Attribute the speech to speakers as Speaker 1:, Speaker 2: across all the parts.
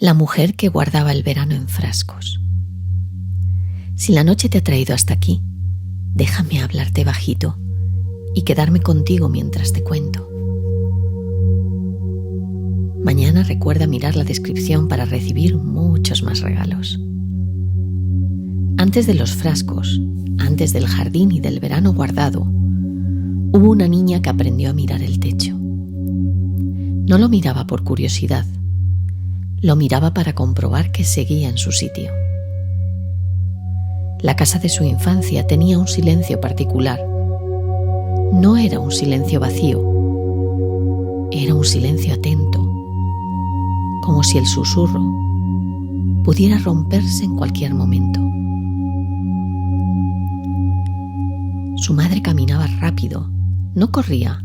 Speaker 1: La mujer que guardaba el verano en frascos. Si la noche te ha traído hasta aquí, déjame hablarte bajito y quedarme contigo mientras te cuento. Mañana recuerda mirar la descripción para recibir muchos más regalos. Antes de los frascos, antes del jardín y del verano guardado, hubo una niña que aprendió a mirar el techo. No lo miraba por curiosidad, lo miraba para comprobar que seguía en su sitio. La casa de su infancia tenía un silencio particular. No era un silencio vacío, era un silencio atento, como si el susurro pudiera romperse en cualquier momento. Su madre caminaba rápido, no corría,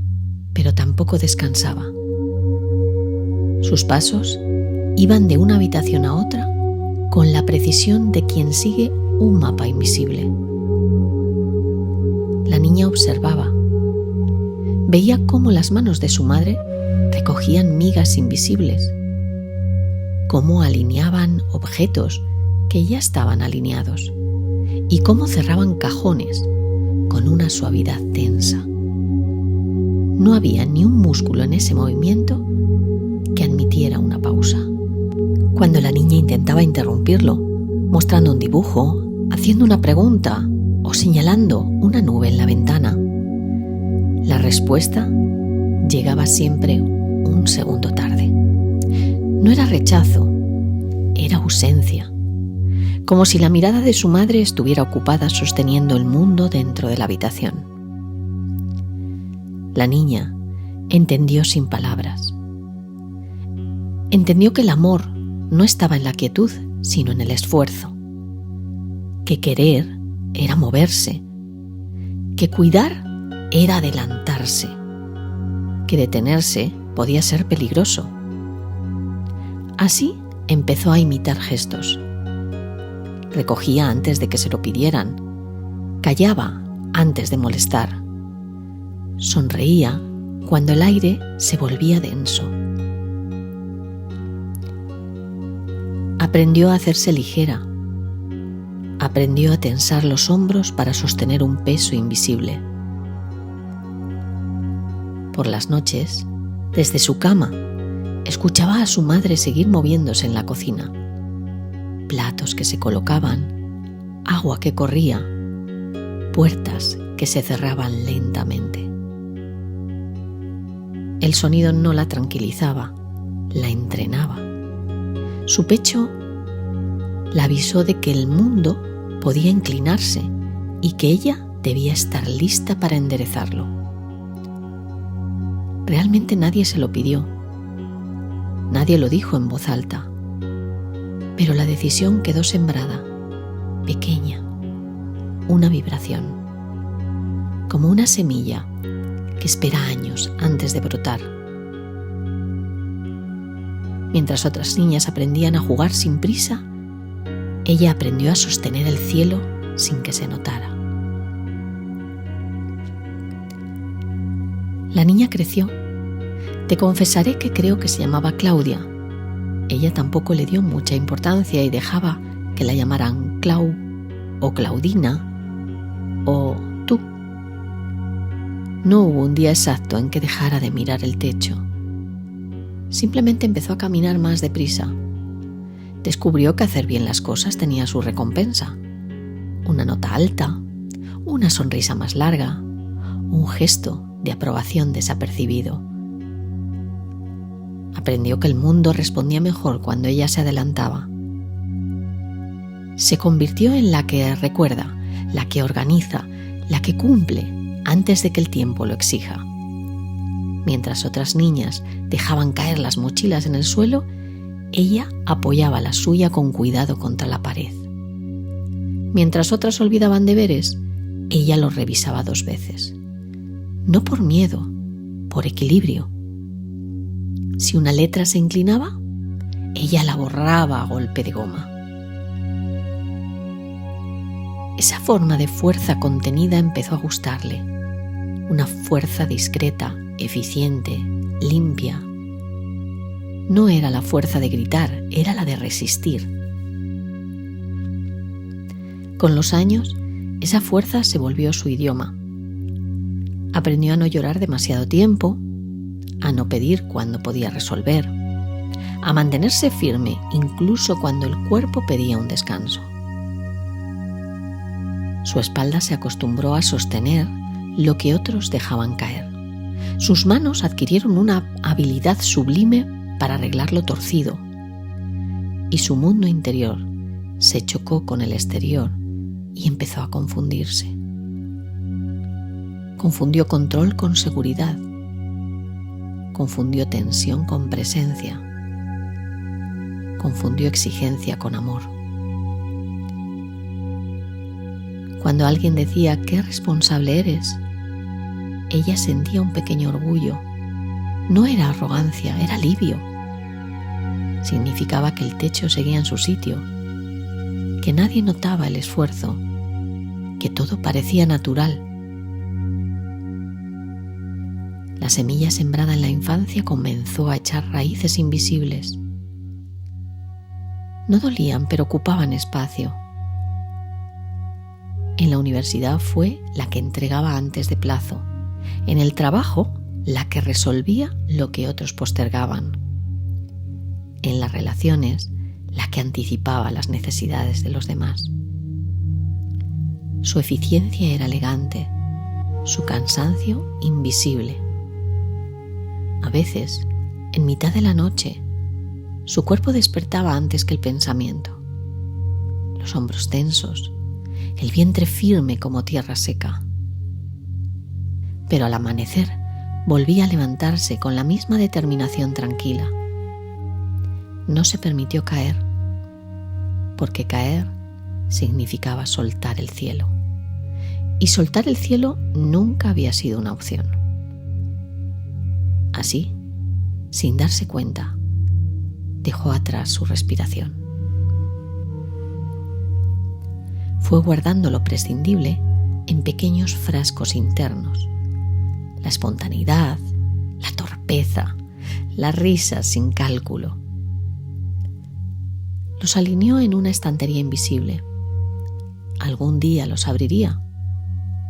Speaker 1: pero tampoco descansaba. Sus pasos iban de una habitación a otra con la precisión de quien sigue un mapa invisible. La niña observaba. Veía cómo las manos de su madre recogían migas invisibles, cómo alineaban objetos que ya estaban alineados y cómo cerraban cajones con una suavidad tensa. No había ni un músculo en ese movimiento que admitiera una pausa. Cuando la niña intentaba interrumpirlo, mostrando un dibujo, haciendo una pregunta o señalando una nube en la ventana, la respuesta llegaba siempre un segundo tarde. No era rechazo, era ausencia, como si la mirada de su madre estuviera ocupada sosteniendo el mundo dentro de la habitación. La niña entendió sin palabras. Entendió que el amor no estaba en la quietud, sino en el esfuerzo, que querer era moverse, que cuidar era adelantarse, que detenerse podía ser peligroso. Así empezó a imitar gestos. Recogía antes de que se lo pidieran, callaba antes de molestar, sonreía cuando el aire se volvía denso. Aprendió a hacerse ligera, aprendió a tensar los hombros para sostener un peso invisible. Por las noches, desde su cama, escuchaba a su madre seguir moviéndose en la cocina. Platos que se colocaban, agua que corría, puertas que se cerraban lentamente. El sonido no la tranquilizaba, la entrenaba. Su pecho la avisó de que el mundo podía inclinarse y que ella debía estar lista para enderezarlo. Realmente nadie se lo pidió, nadie lo dijo en voz alta, pero la decisión quedó sembrada, pequeña, una vibración, como una semilla que espera años antes de brotar. Mientras otras niñas aprendían a jugar sin prisa, ella aprendió a sostener el cielo sin que se notara. La niña creció. Te confesaré que creo que se llamaba Claudia. Ella tampoco le dio mucha importancia y dejaba que la llamaran Clau o Claudina o tú. No hubo un día exacto en que dejara de mirar el techo. Simplemente empezó a caminar más deprisa. Descubrió que hacer bien las cosas tenía su recompensa. Una nota alta, una sonrisa más larga, un gesto de aprobación desapercibido. Aprendió que el mundo respondía mejor cuando ella se adelantaba. Se convirtió en la que recuerda, la que organiza, la que cumple antes de que el tiempo lo exija. Mientras otras niñas dejaban caer las mochilas en el suelo, ella apoyaba la suya con cuidado contra la pared. Mientras otras olvidaban deberes, ella los revisaba 2 veces. No por miedo, por equilibrio. Si una letra se inclinaba, ella la borraba a golpe de goma. Esa forma de fuerza contenida empezó a gustarle. Una fuerza discreta, eficiente, limpia. no era la fuerza de gritar, era la de resistir. Con los años, esa fuerza se volvió su idioma. Aprendió a no llorar demasiado tiempo, a no pedir cuando podía resolver, a mantenerse firme incluso cuando el cuerpo pedía un descanso. Su espalda se acostumbró a sostener lo que otros dejaban caer. Sus manos adquirieron una habilidad sublime para arreglar lo torcido, y su mundo interior se chocó con el exterior y empezó a confundirse. Confundió control con seguridad, confundió tensión con presencia, confundió exigencia con amor. Cuando alguien decía «qué responsable eres», ella sentía un pequeño orgullo. No era arrogancia, era alivio. Significaba que el techo seguía en su sitio, que nadie notaba el esfuerzo, que todo parecía natural. La semilla sembrada en la infancia comenzó a echar raíces invisibles. No dolían, pero ocupaban espacio. En la universidad fue la que entregaba antes de plazo. En el trabajo, la que resolvía lo que otros postergaban. En las relaciones, la que anticipaba las necesidades de los demás. Su eficiencia era elegante, su cansancio invisible. A veces, en mitad de la noche, su cuerpo despertaba antes que el pensamiento. Los hombros tensos, el vientre firme como tierra seca. Pero al amanecer volvía a levantarse con la misma determinación tranquila. No se permitió caer, porque caer significaba soltar el cielo. Y soltar el cielo nunca había sido una opción. Así, sin darse cuenta, dejó atrás su respiración. Fue guardando lo prescindible en pequeños frascos internos. La espontaneidad, la torpeza, la risa sin cálculo. Los alineó en una estantería invisible. Algún día los abriría,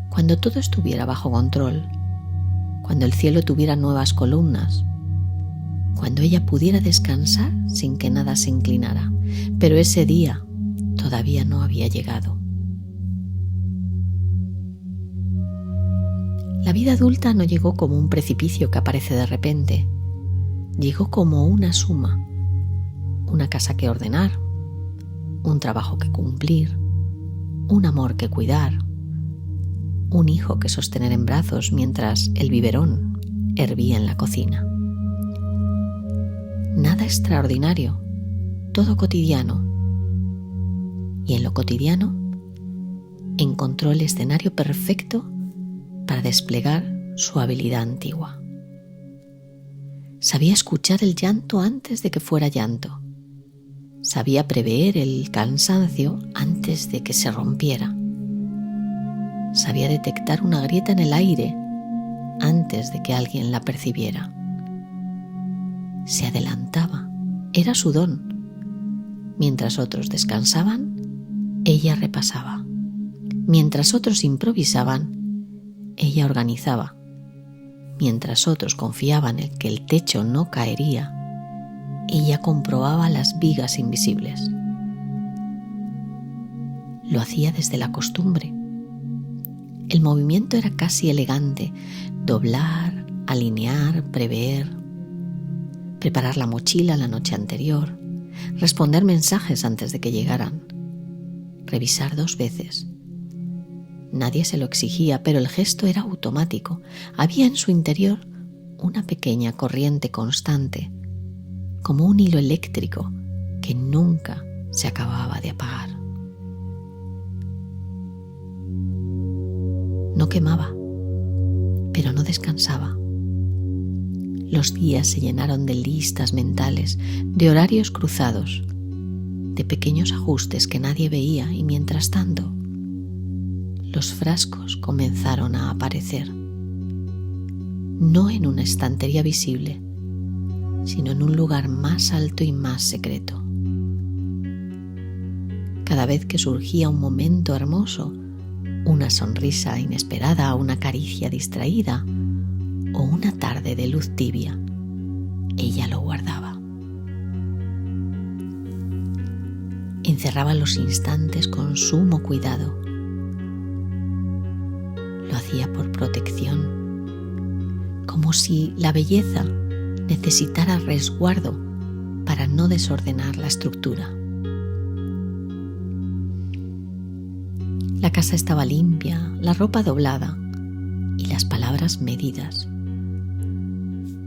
Speaker 1: cuando todo estuviera bajo control, cuando el cielo tuviera nuevas columnas, cuando ella pudiera descansar sin que nada se inclinara. Pero ese día todavía no había llegado. La vida adulta no llegó como un precipicio que aparece de repente. Llegó como una suma. Una casa que ordenar, un trabajo que cumplir, un amor que cuidar, un hijo que sostener en brazos mientras el biberón hervía en la cocina. Nada extraordinario, todo cotidiano. Y en lo cotidiano encontró el escenario perfecto para desplegar su habilidad antigua. Sabía escuchar el llanto antes de que fuera llanto. Sabía prever el cansancio antes de que se rompiera. Sabía detectar una grieta en el aire antes de que alguien la percibiera. Se adelantaba, era su don. Mientras otros descansaban, ella repasaba. Mientras otros improvisaban, ella organizaba. Mientras otros confiaban en que el techo no caería, ella comprobaba las vigas invisibles. Lo hacía desde la costumbre. El movimiento era casi elegante: doblar, alinear, prever, preparar la mochila la noche anterior, responder mensajes antes de que llegaran, revisar 2 veces. Nadie se lo exigía, pero el gesto era automático. Había en su interior una pequeña corriente constante, como un hilo eléctrico que nunca se acababa de apagar. No quemaba, pero no descansaba. Los días se llenaron de listas mentales, de horarios cruzados, de pequeños ajustes que nadie veía, y mientras tanto, los frascos comenzaron a aparecer. No en una estantería visible, sino en un lugar más alto y más secreto. Cada vez que surgía un momento hermoso, una sonrisa inesperada, una caricia distraída o una tarde de luz tibia, ella lo guardaba. Encerraba los instantes con sumo cuidado. Lo hacía por protección, como si la belleza necesitara resguardo para no desordenar la estructura. La casa estaba limpia, la ropa doblada y las palabras medidas.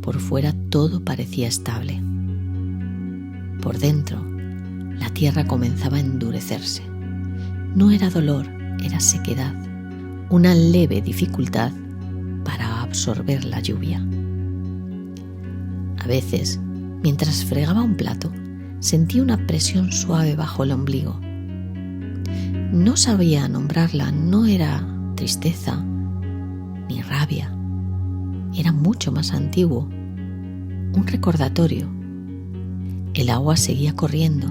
Speaker 1: Por fuera todo parecía estable. Por dentro, la tierra comenzaba a endurecerse. No era dolor, era sequedad, una leve dificultad para absorber la lluvia. A veces, mientras fregaba un plato, sentí una presión suave bajo el ombligo. No sabía nombrarla, no era tristeza ni rabia. Era mucho más antiguo, un recordatorio. El agua seguía corriendo,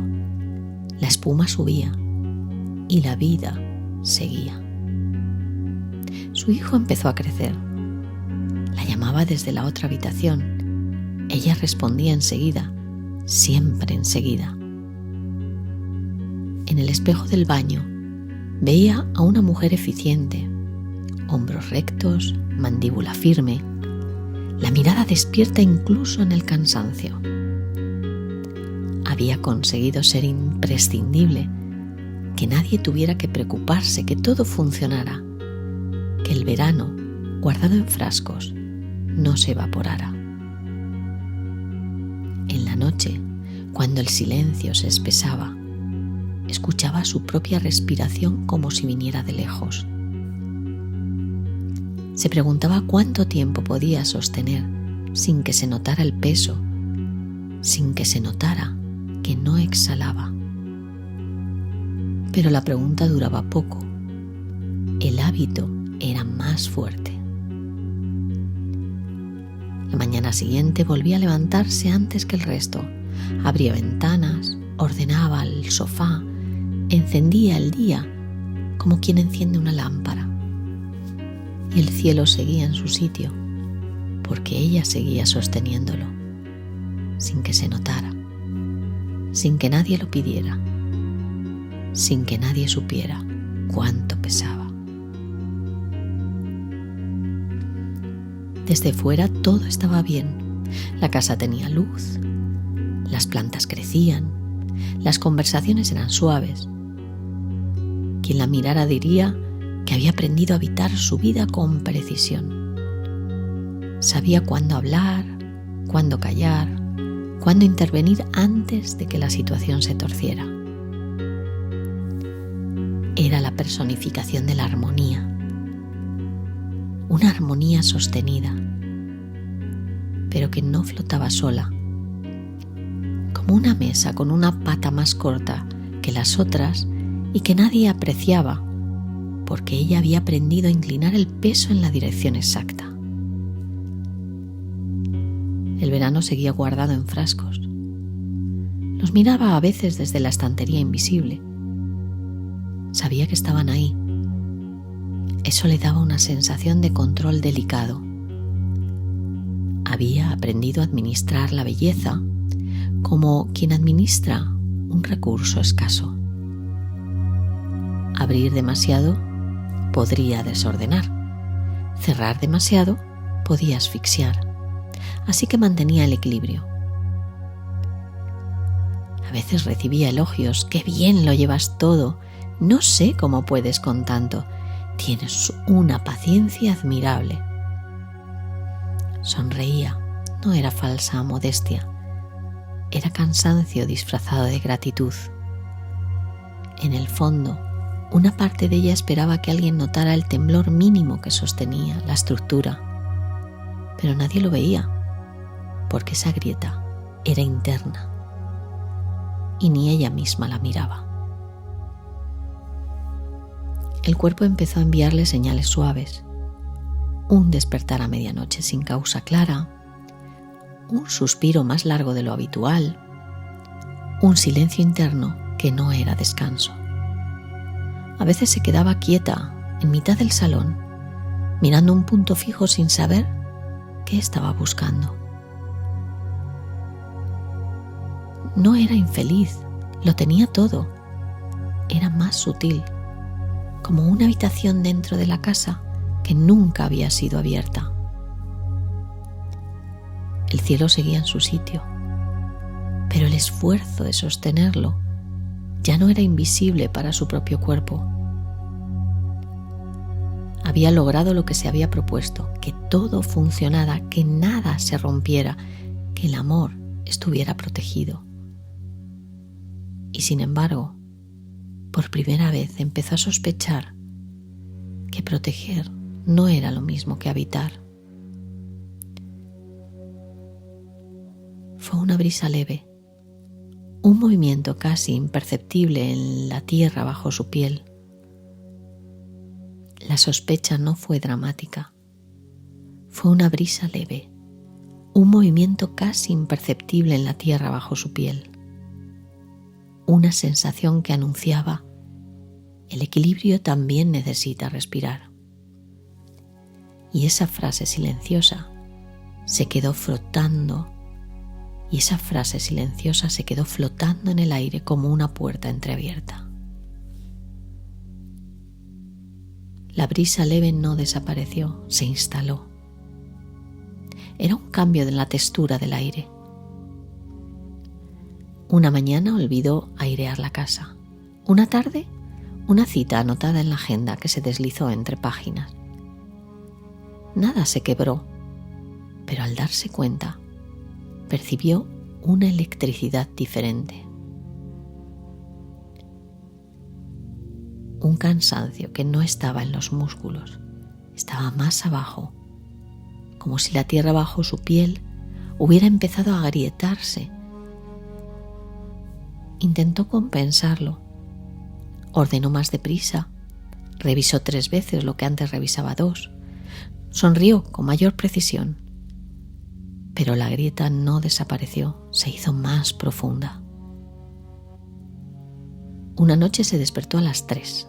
Speaker 1: la espuma subía y la vida seguía. Su hijo empezó a crecer. La llamaba desde la otra habitación. Ella respondía enseguida, siempre enseguida. En el espejo del baño veía a una mujer eficiente, hombros rectos, mandíbula firme, la mirada despierta incluso en el cansancio. Había conseguido ser imprescindible, que nadie tuviera que preocuparse, que todo funcionara, que el verano, guardado en frascos, no se evaporara. En la noche, cuando el silencio se espesaba, escuchaba su propia respiración como si viniera de lejos. Se preguntaba cuánto tiempo podía sostener sin que se notara el peso, sin que se notara que no exhalaba. Pero la pregunta duraba poco. El hábito era más fuerte. La mañana siguiente volvía a levantarse antes que el resto. Abría ventanas, ordenaba el sofá, encendía el día como quien enciende una lámpara. Y el cielo seguía en su sitio, porque ella seguía sosteniéndolo, sin que se notara, sin que nadie lo pidiera, sin que nadie supiera cuánto pesaba. Desde fuera todo estaba bien. La casa tenía luz, las plantas crecían, las conversaciones eran suaves. Quien la mirara diría que había aprendido a habitar su vida con precisión. Sabía cuándo hablar, cuándo callar, cuándo intervenir antes de que la situación se torciera. Era la personificación de la armonía, una armonía sostenida, pero que no flotaba sola, como una mesa con una pata más corta que las otras y que nadie apreciaba, porque ella había aprendido a inclinar el peso en la dirección exacta. El verano seguía guardado en frascos. Los miraba a veces desde la estantería invisible. Sabía que estaban ahí. Eso le daba una sensación de control delicado. Había aprendido a administrar la belleza como quien administra un recurso escaso. Abrir demasiado podría desordenar. Cerrar demasiado podía asfixiar. Así que mantenía el equilibrio. A veces recibía elogios. ¡Qué bien lo llevas todo! No sé cómo puedes con tanto. Tienes una paciencia admirable. Sonreía. No era falsa modestia. Era cansancio disfrazado de gratitud. En el fondo, una parte de ella esperaba que alguien notara el temblor mínimo que sostenía la estructura. Pero nadie lo veía, porque esa grieta era interna y ni ella misma la miraba. El cuerpo empezó a enviarle señales suaves. Un despertar a medianoche sin causa clara, un suspiro más largo de lo habitual, un silencio interno que no era descanso. A veces se quedaba quieta en mitad del salón, mirando un punto fijo sin saber qué estaba buscando. No era infeliz, lo tenía todo. Era más sutil, como una habitación dentro de la casa que nunca había sido abierta. El cielo seguía en su sitio, pero el esfuerzo de sostenerlo ya no era invisible para su propio cuerpo. Había logrado lo que se había propuesto, que todo funcionara, que nada se rompiera, que el amor estuviera protegido. Y sin embargo, por primera vez empezó a sospechar que proteger no era lo mismo que habitar. Fue una brisa leve, un movimiento casi imperceptible en la tierra bajo su piel. La sospecha no fue dramática. Fue una brisa leve, un movimiento casi imperceptible en la tierra bajo su piel. Una sensación que anunciaba: el equilibrio también necesita respirar. Y esa frase silenciosa se quedó flotando en el aire como una puerta entreabierta. La brisa leve no desapareció, se instaló. Era un cambio en la textura del aire. Una mañana olvidó airear la casa. Una tarde, una cita anotada en la agenda que se deslizó entre páginas. Nada se quebró, pero al darse cuenta, percibió una electricidad diferente. Un cansancio que no estaba en los músculos, estaba más abajo, como si la tierra bajo su piel hubiera empezado a agrietarse. Intentó compensarlo. Ordenó más deprisa, revisó 3 veces lo que antes revisaba 2, sonrió con mayor precisión, pero la grieta no desapareció, se hizo más profunda. Una noche se despertó a las 3.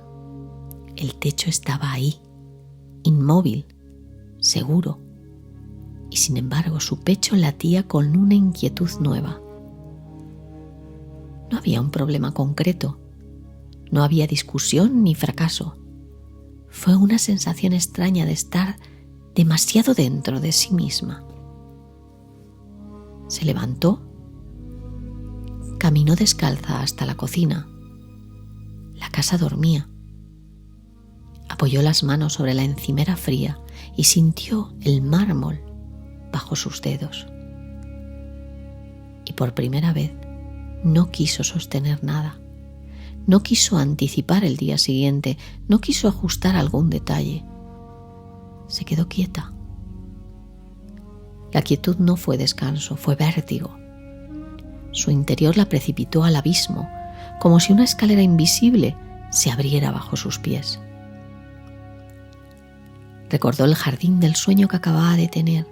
Speaker 1: El techo estaba ahí, inmóvil, seguro, y sin embargo su pecho latía con una inquietud nueva. No había un problema concreto, no había discusión ni fracaso. Fue una sensación extraña de estar demasiado dentro de sí misma. Se levantó, caminó descalza hasta la cocina. La casa dormía. Apoyó las manos sobre la encimera fría y sintió el mármol bajo sus dedos. Y por primera vez no quiso sostener nada. No quiso anticipar el día siguiente, no quiso ajustar algún detalle. Se quedó quieta. La quietud no fue descanso, fue vértigo. Su interior la precipitó al abismo, como si una escalera invisible se abriera bajo sus pies. Recordó el jardín del sueño que acababa de tener.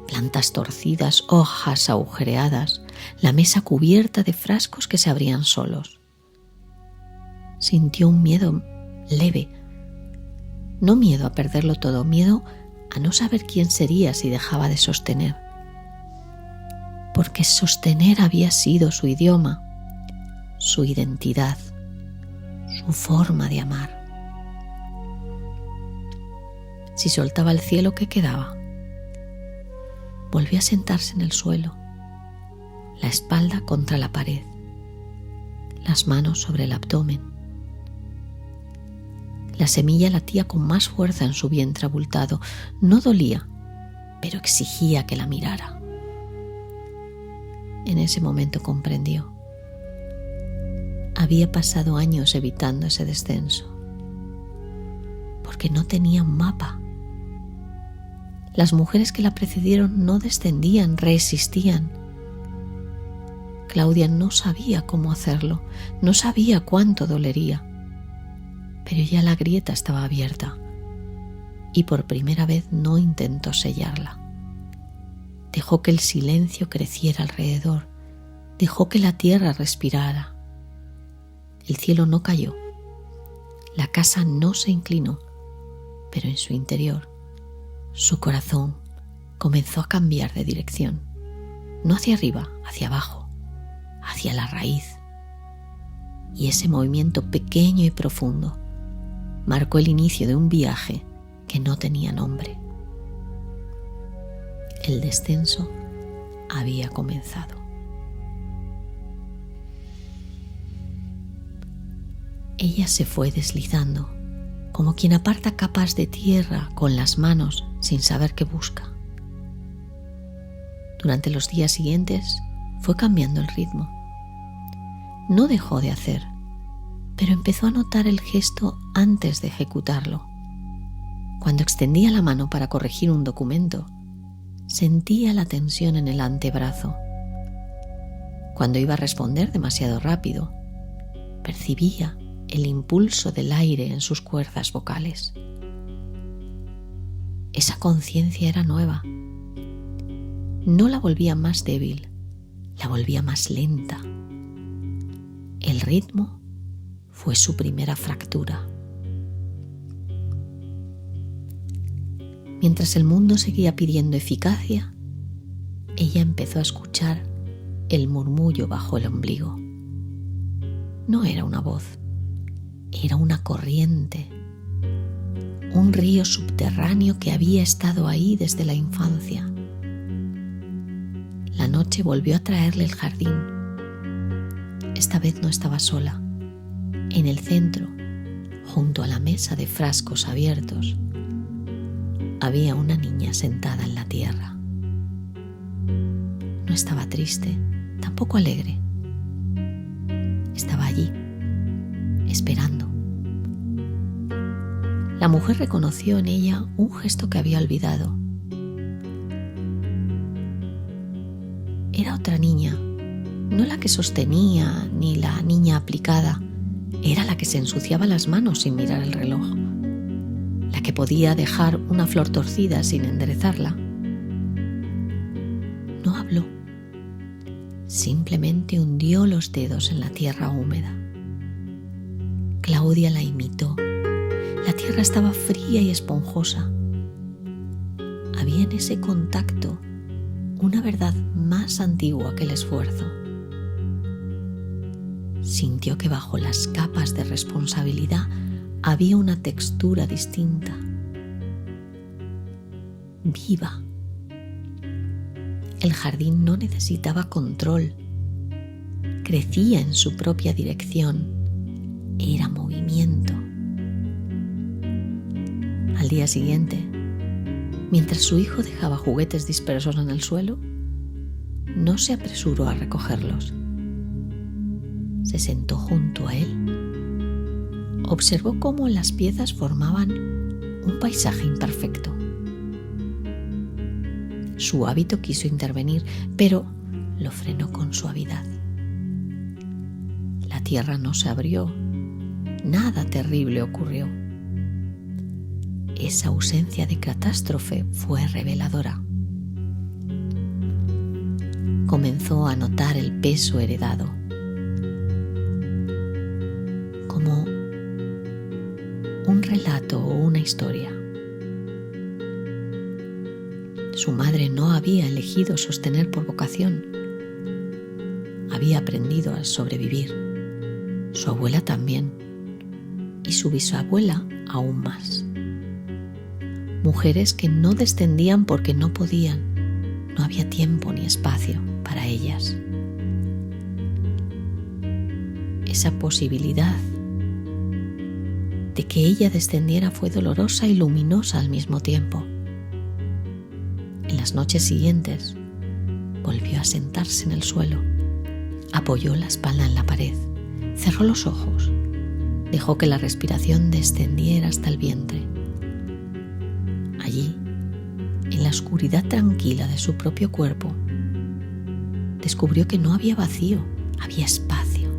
Speaker 1: Plantas torcidas, hojas agujereadas, la mesa cubierta de frascos que se abrían solos. Sintió un miedo leve. No miedo a perderlo todo, miedo a no saber quién sería si dejaba de sostener. Porque sostener había sido su idioma, su identidad, su forma de amar. Si soltaba el cielo, ¿qué quedaba? Volvió a sentarse en el suelo, la espalda contra la pared, las manos sobre el abdomen. La semilla latía con más fuerza en su vientre abultado. No dolía, pero exigía que la mirara. En ese momento comprendió. Había pasado años evitando ese descenso, porque no tenía un mapa. Las mujeres que la precedieron no descendían, resistían. Claudia no sabía cómo hacerlo, no sabía cuánto dolería, pero ya la grieta estaba abierta y por primera vez no intentó sellarla. Dejó que el silencio creciera alrededor. Dejó que la tierra respirara. El cielo no cayó. La casa no se inclinó, pero en su interior, su corazón comenzó a cambiar de dirección. No hacia arriba, hacia abajo, hacia la raíz. Y ese movimiento pequeño y profundo marcó el inicio de un viaje que no tenía nombre. El descenso había comenzado. Ella se fue deslizando, como quien aparta capas de tierra con las manos sin saber qué busca. Durante los días siguientes fue cambiando el ritmo. No dejó de hacer, pero empezó a notar el gesto antes de ejecutarlo. Cuando extendía la mano para corregir un documento, sentía la tensión en el antebrazo. Cuando iba a responder demasiado rápido, percibía el impulso del aire en sus cuerdas vocales. Esa conciencia era nueva. No la volvía más débil, la volvía más lenta. El ritmo fue su primera fractura. Mientras el mundo seguía pidiendo eficacia, ella empezó a escuchar el murmullo bajo el ombligo. No era una voz, era una corriente, un río subterráneo que había estado ahí desde la infancia. La noche volvió a traerle el jardín. Esta vez no estaba sola. En el centro, junto a la mesa de frascos abiertos, había una niña sentada en la tierra. No estaba triste, tampoco alegre. Estaba allí, esperando. La mujer reconoció en ella un gesto que había olvidado. Era otra niña, no la que sostenía ni la niña aplicada, era la que se ensuciaba las manos sin mirar el reloj, la que podía dejar una flor torcida sin enderezarla. No habló, simplemente hundió los dedos en la tierra húmeda. Claudia la imitó. La tierra estaba fría y esponjosa. Había en ese contacto una verdad más antigua que el esfuerzo. Sintió que bajo las capas de responsabilidad había una textura distinta, viva. El jardín no necesitaba control, crecía en su propia dirección, era movimiento. Al día siguiente, mientras su hijo dejaba juguetes dispersos en el suelo, no se apresuró a recogerlos. Se sentó junto a él. Observó cómo las piezas formaban un paisaje imperfecto. Su hábito quiso intervenir, pero lo frenó con suavidad. La tierra no se abrió. Nada terrible ocurrió. Esa ausencia de catástrofe fue reveladora. Comenzó a notar el peso heredado, como un relato o una historia. Su madre no había elegido sostener por vocación. Había aprendido a sobrevivir. Su abuela también. Y su bisabuela aún más. Mujeres que no descendían porque no podían. No había tiempo ni espacio para ellas. Esa posibilidad de que ella descendiera fue dolorosa y luminosa al mismo tiempo. En las noches siguientes, volvió a sentarse en el suelo, apoyó la espalda en la pared, cerró los ojos, dejó que la respiración descendiera hasta el vientre. Allí, en la oscuridad tranquila de su propio cuerpo, descubrió que no había vacío, había espacio.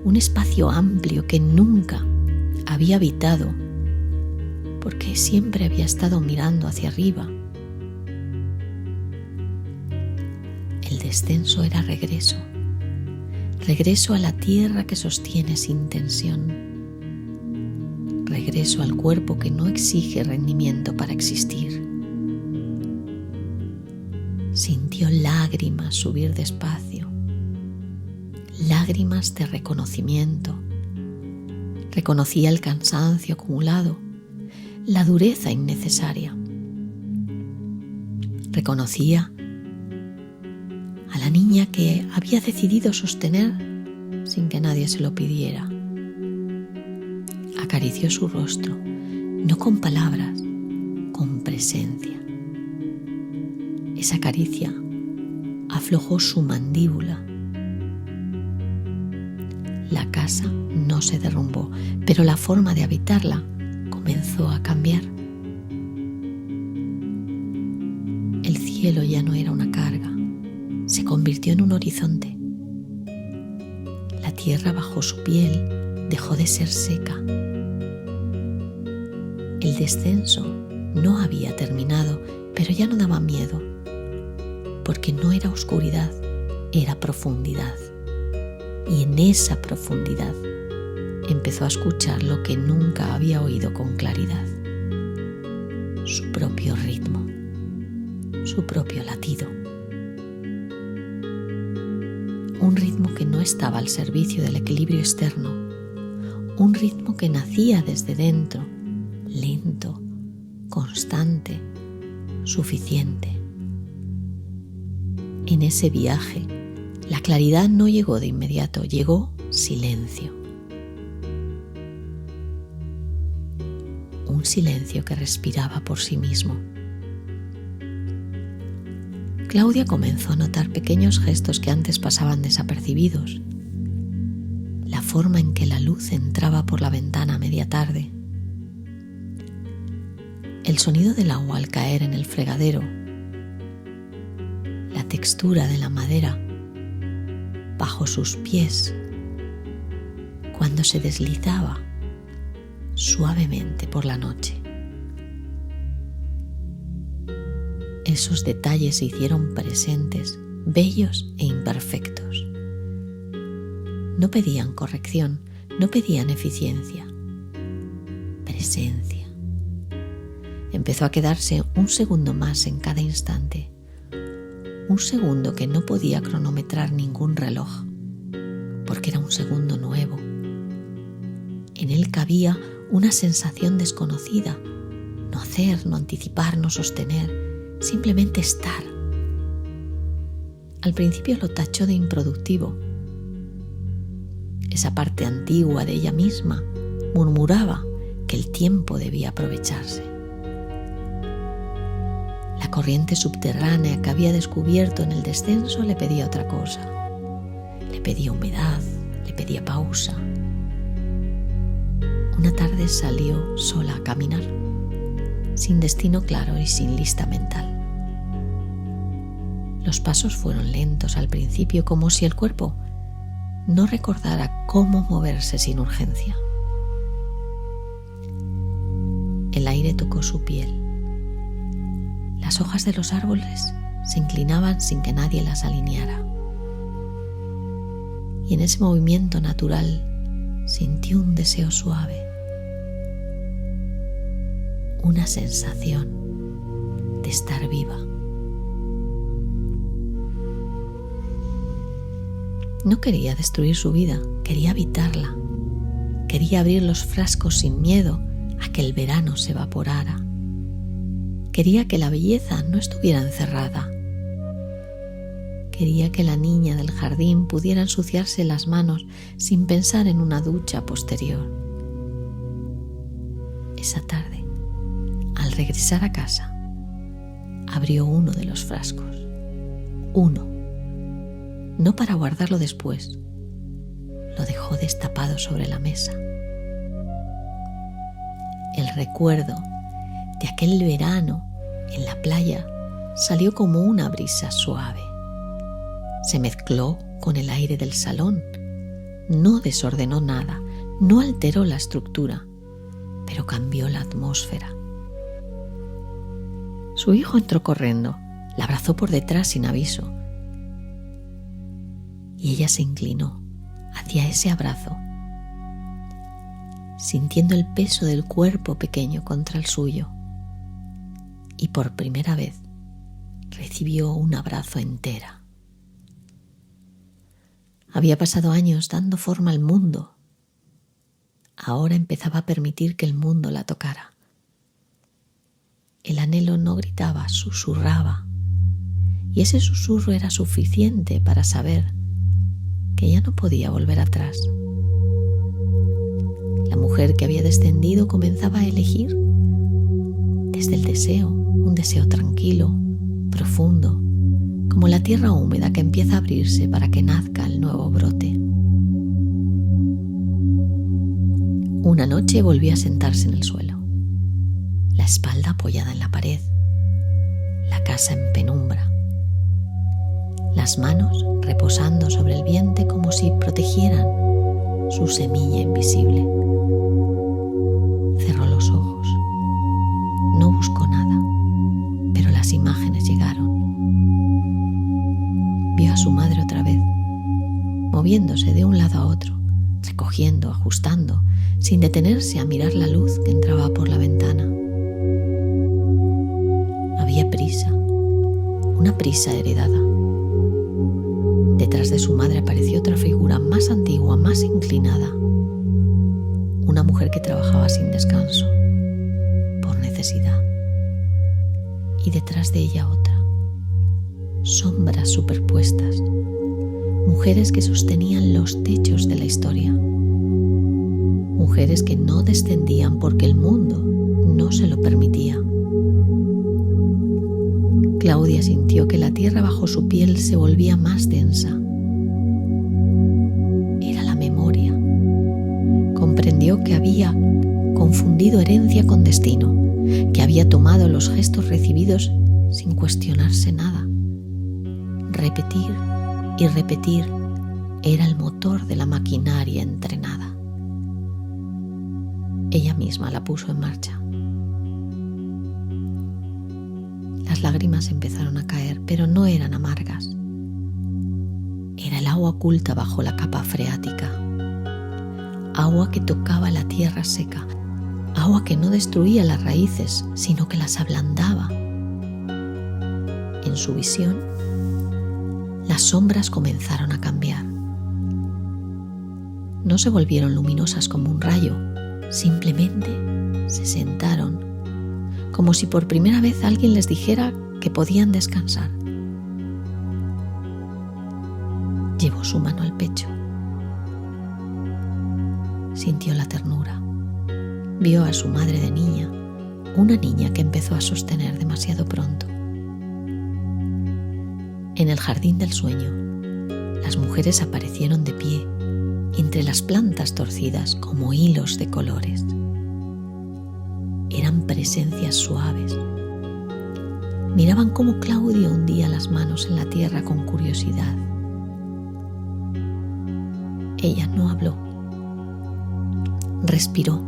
Speaker 1: Un espacio amplio que nunca había habitado, porque siempre había estado mirando hacia arriba. descenso era regreso. Regreso a la tierra que sostiene sin tensión. Regreso al cuerpo que no exige rendimiento para existir. Sintió lágrimas subir despacio. Lágrimas de reconocimiento. Reconocía el cansancio acumulado, la dureza innecesaria. Reconocía a la niña que había decidido sostener sin que nadie se lo pidiera. Acarició su rostro, no con palabras, con presencia. Esa caricia aflojó su mandíbula. La casa no se derrumbó, pero la forma de habitarla comenzó a cambiar. El cielo ya no era una carga, se convirtió en un horizonte. La tierra bajo su piel dejó de ser seca. El descenso no había terminado, pero ya no daba miedo, porque no era oscuridad, era profundidad. Y en esa profundidad empezó a escuchar lo que nunca había oído con claridad: su propio ritmo, su propio latido. Un ritmo que no estaba al servicio del equilibrio externo, un ritmo que nacía desde dentro, lento, constante, suficiente. En ese viaje, la claridad no llegó de inmediato, llegó silencio. Un silencio que respiraba por sí mismo. Claudia comenzó a notar pequeños gestos que antes pasaban desapercibidos. La forma en que la luz entraba por la ventana a media tarde. El sonido del agua al caer en el fregadero. La textura de la madera bajo sus pies cuando se deslizaba suavemente por la noche. Esos detalles se hicieron presentes, bellos e imperfectos. No pedían corrección, no pedían eficiencia, presencia. Empezó a quedarse un segundo más en cada instante, un segundo que no podía cronometrar ningún reloj, porque era un segundo nuevo. En él cabía una sensación desconocida, no hacer, no anticipar, no sostener, simplemente estar. Al principio lo tachó de improductivo. Esa parte antigua de ella misma murmuraba que el tiempo debía aprovecharse. La corriente subterránea que había descubierto en el descenso le pedía otra cosa. Le pedía humedad, le pedía pausa. Una tarde salió sola a caminar, sin destino claro y sin lista mental. Los pasos fueron lentos al principio, como si el cuerpo no recordara cómo moverse sin urgencia. El aire tocó su piel. Las hojas de los árboles se inclinaban sin que nadie las alineara. Y en ese movimiento natural sintió un deseo suave, una sensación de estar viva. No quería destruir su vida, quería habitarla. Quería abrir los frascos sin miedo a que el verano se evaporara. Quería que la belleza no estuviera encerrada. Quería que la niña del jardín pudiera ensuciarse las manos sin pensar en una ducha posterior. Esa tarde, al regresar a casa, abrió uno de los frascos. Uno. No para guardarlo después. Lo dejó destapado sobre la mesa. El recuerdo de aquel verano en la playa salió como una brisa suave. Se mezcló con el aire del salón. No desordenó nada, no alteró la estructura, pero cambió la atmósfera. Su hijo entró corriendo, la abrazó por detrás sin aviso. y ella se inclinó hacia ese abrazo, sintiendo el peso del cuerpo pequeño contra el suyo, y por primera vez recibió un abrazo entera. Había pasado años dando forma al mundo. Ahora empezaba a permitir que el mundo la tocara. El anhelo no gritaba, susurraba, y ese susurro era suficiente para saber que ya no podía volver atrás. La mujer que había descendido comenzaba a elegir desde el deseo, un deseo tranquilo, profundo, como la tierra húmeda que empieza a abrirse para que nazca el nuevo brote. Una noche volvió a sentarse en el suelo, la espalda apoyada en la pared, la casa en penumbra, las manos reposando sobre el vientre como si protegieran su semilla invisible. Cerró los ojos, no buscó nada, pero las imágenes llegaron. Vio a su madre otra vez, moviéndose de un lado a otro, recogiendo, ajustando, sin detenerse a mirar la luz que entraba por la ventana. Había prisa, una prisa heredada. Detrás de su madre apareció otra figura más antigua, más inclinada. Una mujer que trabajaba sin descanso, por necesidad. Y detrás de ella otra. Sombras superpuestas. Mujeres que sostenían los techos de la historia. Mujeres que no descendían porque el mundo no se lo permitía. Claudia sintió que la tierra bajo su piel se volvía más densa. Era la memoria. Comprendió que había confundido herencia con destino, que había tomado los gestos recibidos sin cuestionarse nada. Repetir y repetir era el motor de la maquinaria entrenada. Ella misma la puso en marcha. Las lágrimas empezaron a caer, pero no eran amargas. Era el agua oculta bajo la capa freática. Agua que tocaba la tierra seca. Agua que no destruía las raíces, sino que las ablandaba. En su visión, las sombras comenzaron a cambiar. No se volvieron luminosas como un rayo, simplemente se sentaron, como si por primera vez alguien les dijera que podían descansar. Llevó su mano al pecho. Sintió la ternura. Vio a su madre de niña, una niña que empezó a sostener demasiado pronto. En el jardín del sueño, las mujeres aparecieron de pie, entre las plantas torcidas como hilos de colores. Eran presencias suaves. Miraban cómo Claudia hundía las manos en la tierra con curiosidad. Ella no habló. Respiró.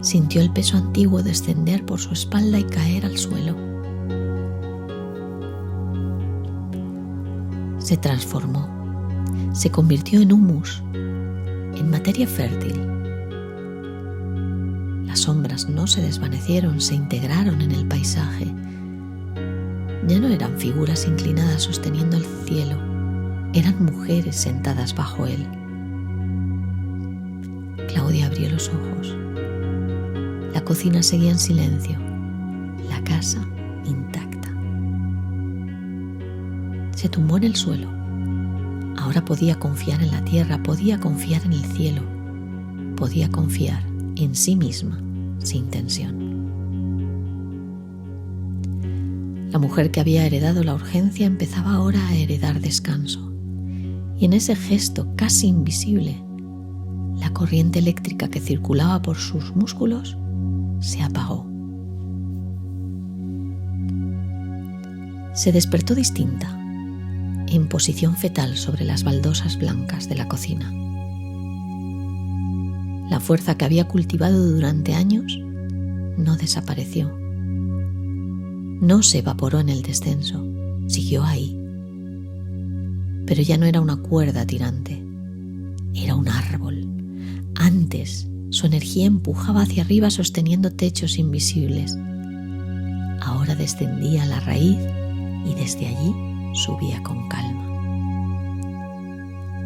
Speaker 1: Sintió el peso antiguo descender por su espalda y caer al suelo. Se transformó. Se convirtió en humus, en materia fértil. Las sombras no se desvanecieron, se integraron en el paisaje. Ya no eran figuras inclinadas sosteniendo el cielo, eran mujeres sentadas bajo él. Claudia abrió los ojos. La cocina seguía en silencio, la casa intacta. Se tumbó en el suelo. Ahora podía confiar en la tierra, podía confiar en el cielo, podía confiar en sí misma, sin tensión. La mujer que había heredado la urgencia empezaba ahora a heredar descanso, y en ese gesto casi invisible, la corriente eléctrica que circulaba por sus músculos se apagó. Se despertó distinta, en posición fetal sobre las baldosas blancas de la cocina. La fuerza que había cultivado durante años no desapareció. No se evaporó en el descenso, siguió ahí. Pero ya no era una cuerda tirante, era un árbol. Antes su energía empujaba hacia arriba sosteniendo techos invisibles. Ahora descendía a la raíz y desde allí subía con calma.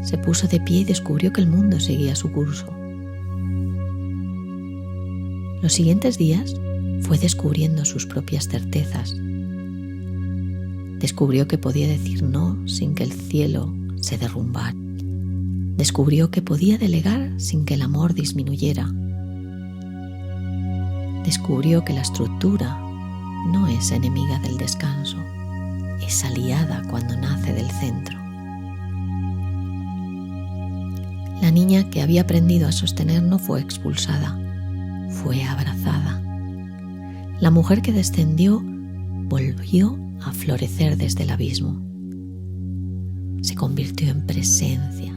Speaker 1: Se puso de pie y descubrió que el mundo seguía su curso. Los siguientes días fue descubriendo sus propias certezas. Descubrió que podía decir no sin que el cielo se derrumbara. Descubrió que podía delegar sin que el amor disminuyera. Descubrió que la estructura no es enemiga del descanso, es aliada cuando nace del centro. La niña que había aprendido a sostener no fue expulsada, fue abrazada. La mujer que descendió volvió a florecer desde el abismo. Se convirtió en presencia.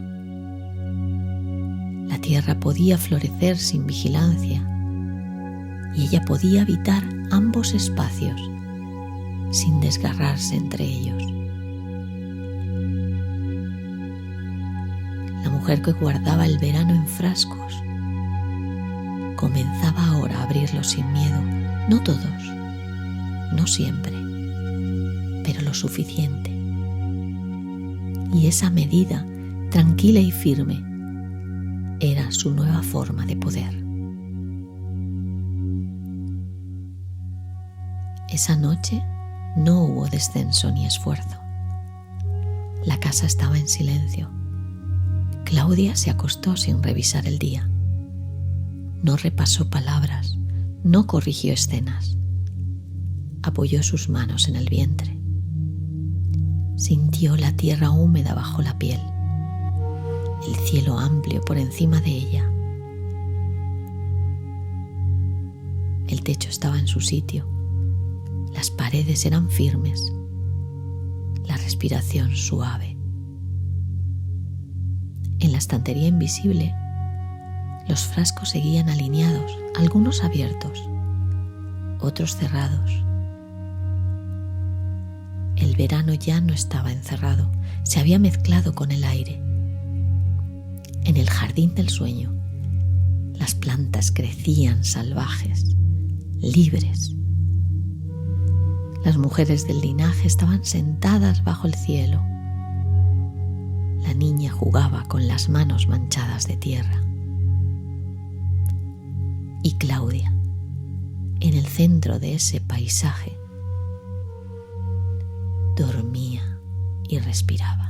Speaker 1: La tierra podía florecer sin vigilancia y ella podía habitar ambos espacios sin desgarrarse entre ellos. La mujer que guardaba el verano en frascos comenzaba ahora a abrirlos sin miedo, no todos, no siempre, pero lo suficiente. Y esa medida, tranquila y firme, era su nueva forma de poder. Esa noche no hubo descenso ni esfuerzo. La casa estaba en silencio. Claudia se acostó sin revisar el día. No repasó palabras, no corrigió escenas. Apoyó sus manos en el vientre. Sintió la tierra húmeda bajo la piel, el cielo amplio por encima de ella. El techo estaba en su sitio, las paredes eran firmes, la respiración suave. En la estantería invisible, los frascos seguían alineados, algunos abiertos, otros cerrados. El verano ya no estaba encerrado, se había mezclado con el aire. En el jardín del sueño, las plantas crecían salvajes, libres. Las mujeres del linaje estaban sentadas bajo el cielo. La niña jugaba con las manos manchadas de tierra. Y Claudia, en el centro de ese paisaje, dormía y respiraba.